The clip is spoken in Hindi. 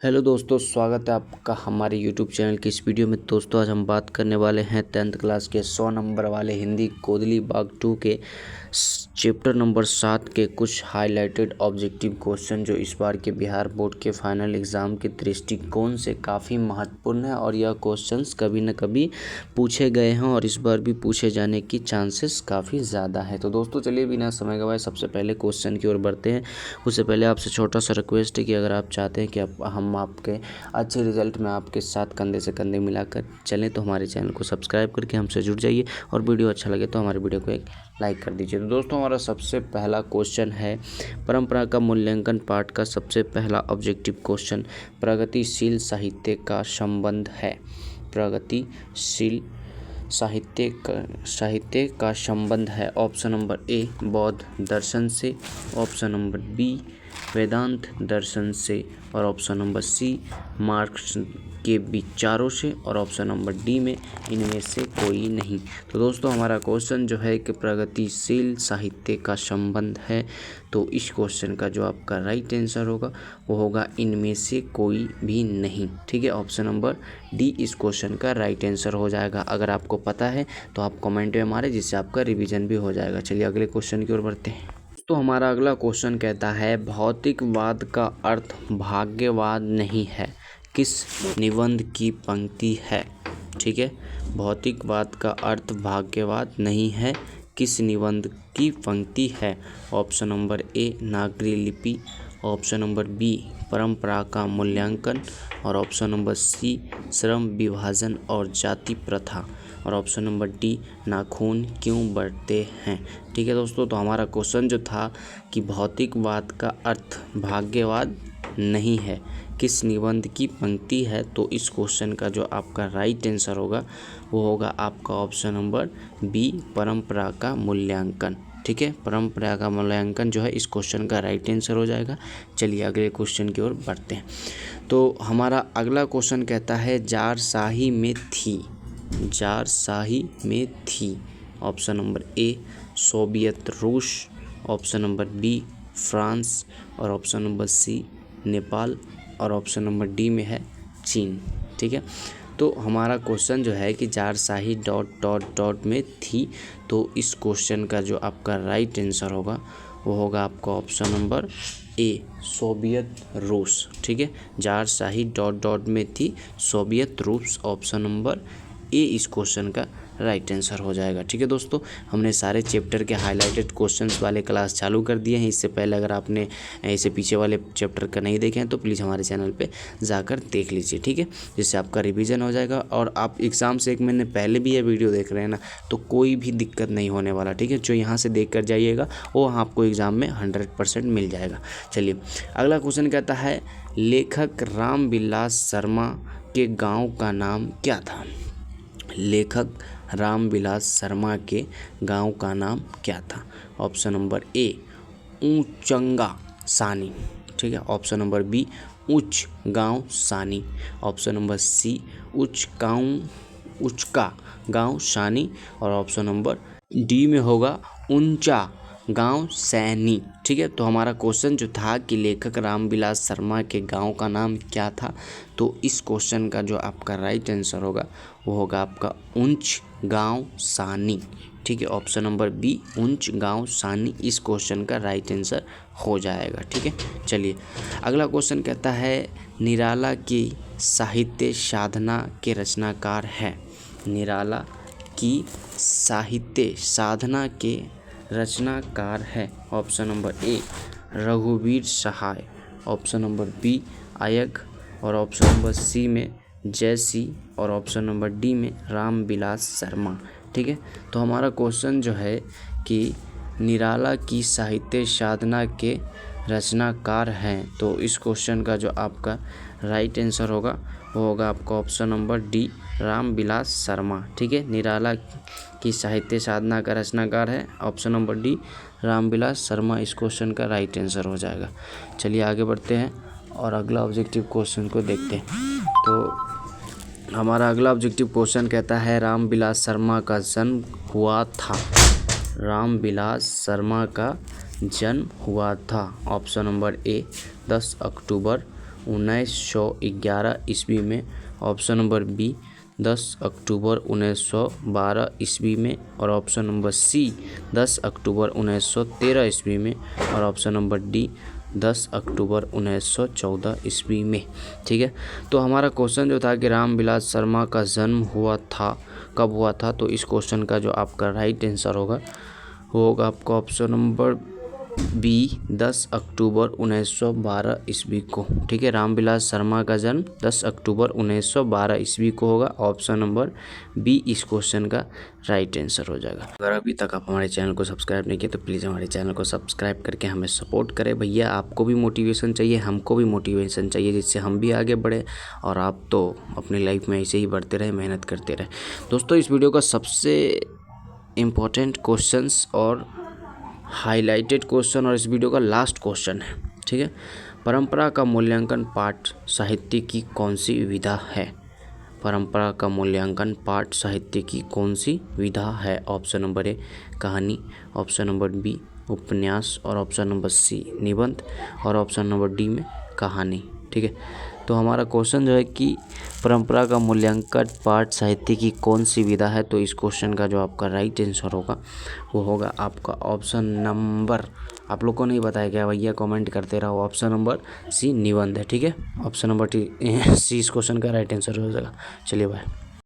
हेलो दोस्तों, स्वागत है आपका हमारे यूट्यूब चैनल की इस वीडियो में। दोस्तों आज हम बात करने वाले हैं 10th क्लास के 100 नंबर वाले हिंदी गोदली बाग 2 के चैप्टर नंबर 7 के कुछ हाईलाइटेड ऑब्जेक्टिव क्वेश्चन जो इस बार के बिहार बोर्ड के फाइनल एग्ज़ाम के दृष्टिकोण से काफ़ी महत्वपूर्ण है और यह क्वेश्चंस कभी न कभी पूछे गए हैं और इस बार भी पूछे जाने की चांसेस काफ़ी ज़्यादा है। तो दोस्तों चलिए बिना समय गवाए सबसे पहले क्वेश्चन की ओर बढ़ते हैं। उससे पहले आपसे छोटा सा रिक्वेस्ट है कि अगर आप चाहते हैं कि हम आपके अच्छे रिजल्ट में आपके साथ कंधे से कंधे मिलाकर चलें तो हमारे चैनल को सब्सक्राइब करके हमसे जुड़ जाइए और वीडियो अच्छा लगे तो हमारे वीडियो को एक लाइक कर दीजिए। तो दोस्तों हमारा सबसे पहला क्वेश्चन है परंपरा का मूल्यांकन पाठ का सबसे पहला ऑब्जेक्टिव क्वेश्चन प्रगतिशील साहित्य का संबंध है। प्रगतिशील साहित्य का संबंध है। ऑप्शन नंबर ए बौद्ध दर्शन से, ऑप्शन नंबर बी वेदांत दर्शन से और ऑप्शन नंबर सी मार्क्स के विचारों से और ऑप्शन नंबर डी में इनमें से कोई नहीं। तो दोस्तों हमारा क्वेश्चन जो है कि प्रगतिशील साहित्य का संबंध है, तो इस क्वेश्चन का जो आपका राइट आंसर होगा वो होगा इनमें से कोई भी नहीं। ठीक है, ऑप्शन नंबर डी इस क्वेश्चन का राइट आंसर हो जाएगा। अगर आपको पता है तो आप कमेंट में मारें जिससे आपका रिवीजन भी हो जाएगा। चलिए अगले क्वेश्चन की ओर बढ़ते हैं। तो हमारा अगला क्वेश्चन कहता है भौतिकवाद का अर्थ भाग्यवाद नहीं है, किस निबंध की पंक्ति है। ठीक है, भौतिकवाद का अर्थ भाग्यवाद नहीं है, किस निबंध की पंक्ति है। ऑप्शन नंबर ए नागरी लिपि, ऑप्शन नंबर बी परंपरा का मूल्यांकन और ऑप्शन नंबर सी श्रम विभाजन और जाति प्रथा और ऑप्शन नंबर डी नाखून क्यों बढ़ते हैं। ठीक है दोस्तों, तो हमारा क्वेश्चन जो था कि भौतिकवाद का अर्थ भाग्यवाद नहीं है, किस निबंध की पंक्ति है, तो इस क्वेश्चन का जो आपका राइट आंसर होगा वो होगा आपका ऑप्शन नंबर बी परंपरा का मूल्यांकन। ठीक है, परंपरा का मूल्यांकन जो है इस क्वेश्चन का राइट आंसर हो जाएगा। चलिए अगले क्वेश्चन की ओर बढ़ते हैं। तो हमारा अगला क्वेश्चन कहता है जारशाही में थी, जारशाही में थी। ऑप्शन नंबर ए सोवियत रूस, ऑप्शन नंबर बी फ्रांस और ऑप्शन नंबर सी नेपाल और ऑप्शन नंबर डी में है चीन। ठीक है, तो हमारा क्वेश्चन जो है कि जारशाही डॉट डॉट डॉट में थी, तो इस क्वेश्चन का जो आपका राइट आंसर होगा वो होगा आपका ऑप्शन नंबर ए सोवियत रूस। ठीक है, जारशाही डॉट डॉट में थी सोवियत रूस, ऑप्शन नंबर ए इस क्वेश्चन का राइट आंसर हो जाएगा। ठीक है दोस्तों, हमने सारे चैप्टर के हाईलाइटेड क्वेश्चंस वाले क्लास चालू कर दिए हैं। इससे पहले अगर आपने इससे पीछे वाले चैप्टर का नहीं देखे हैं तो प्लीज़ हमारे चैनल पे जाकर देख लीजिए। ठीक है, जिससे आपका रिवीजन हो जाएगा और आप एग्ज़ाम से 1 महीने पहले भी ये वीडियो देख रहे हैं ना तो कोई भी दिक्कत नहीं होने वाला। ठीक है, जो यहाँ से देख कर जाइएगा वो आपको एग्ज़ाम में 100% मिल जाएगा। चलिए अगला क्वेश्चन कहता है लेखक रामविलास शर्मा के गाँव का नाम क्या था। लेखक रामविलास शर्मा के गांव का नाम क्या था। ऑप्शन नंबर ए ऊंचंगा सानी। ठीक है, ऑप्शन नंबर बी उच्च गांव सानी, ऑप्शन नंबर सी उचका गांव सानी और ऑप्शन नंबर डी में होगा ऊंचा गांव सैनी। ठीक है, तो हमारा क्वेश्चन जो था कि लेखक रामविलास शर्मा के गांव का नाम क्या था, तो इस क्वेश्चन का जो आपका राइट आंसर होगा वो होगा आपका ऊंच गांव सानी। ठीक है, ऑप्शन नंबर बी ऊंच गांव सानी इस क्वेश्चन का राइट आंसर हो जाएगा। ठीक है, चलिए अगला क्वेश्चन कहता है निराला की साहित्य साधना के रचनाकार है। निराला की साहित्य साधना के रचनाकार है। ऑप्शन नंबर ए रघुवीर सहाय, ऑप्शन नंबर बी आयग और ऑप्शन नंबर सी में जयसी और ऑप्शन नंबर डी में रामविलास शर्मा। ठीक है, तो हमारा क्वेश्चन जो है कि निराला की साहित्य साधना के रचनाकार हैं, तो इस क्वेश्चन का जो आपका राइट आंसर होगा वो होगा आपका option number D Ramvilas Sharma. ठीक है, निराला की साहित्य साधना का रचनाकार है option number D Ramvilas Sharma इस क्वेश्चन का राइट आंसर हो जाएगा। चलिए आगे बढ़ते हैं और अगला ऑब्जेक्टिव क्वेश्चन को देखते हैं। तो हमारा अगला ऑब्जेक्टिव क्वेश्चन कहता है रामविलास शर्मा का जन्म हुआ था। रामविलास शर्मा का जन्म हुआ था। ऑप्शन नंबर ए 10 अक्टूबर, 1911 ईस्वी में, ऑप्शन नंबर बी 10 अक्टूबर 1912 ईस्वी में, और ऑप्शन नंबर सी 10 अक्टूबर 1913 ईस्वी में, और ऑप्शन नंबर डी 10 अक्टूबर 1914 ईस्वी में। ठीक है, तो हमारा क्वेश्चन जो था कि रामविलास शर्मा का जन्म कब हुआ था, तो इस क्वेश्चन का जो आपका राइट आंसर होगा वो होगा आपका ऑप्शन नंबर बी 10 अक्टूबर 1912 ईस्वी को। ठीक है, रामविलास शर्मा का जन्म 10 अक्टूबर 1912 ईस्वी को होगा। ऑप्शन नंबर बी इस क्वेश्चन का राइट आंसर हो जाएगा। अगर अभी तक आप हमारे चैनल को सब्सक्राइब नहीं किए तो प्लीज़ हमारे चैनल को सब्सक्राइब करके हमें सपोर्ट करें। भैया आपको भी मोटिवेशन चाहिए, हमको भी मोटिवेशन चाहिए, जिससे हम भी आगे बढ़े और आप तो अपनी लाइफ में ऐसे ही बढ़ते रहे, मेहनत करते रहे। दोस्तों, इस वीडियो का सबसे इम्पोर्टेंट क्वेश्चंस और हाईलाइटेड क्वेश्चन और इस वीडियो का लास्ट क्वेश्चन है। ठीक है, परंपरा का मूल्यांकन पाठ साहित्य की कौन सी विधा है? परंपरा का मूल्यांकन पाठ साहित्य की कौन सी विधा है? ऑप्शन नंबर ए कहानी, ऑप्शन नंबर बी उपन्यास, और ऑप्शन नंबर सी निबंध, और ऑप्शन नंबर डी में कहानी। ठीक है, तो हमारा क्वेश्चन जो है कि परंपरा का मूल्यांकन पाठ साहित्य की कौन सी विधा है, तो इस क्वेश्चन का जो आपका राइट आंसर होगा वो होगा आपका ऑप्शन नंबर, आप लोग को नहीं बताया गया भैया, कमेंट करते रहो, ऑप्शन नंबर सी निबंध है। ठीक है, ऑप्शन नंबर सी इस क्वेश्चन का राइट आंसर हो जाएगा। चलिए बाय।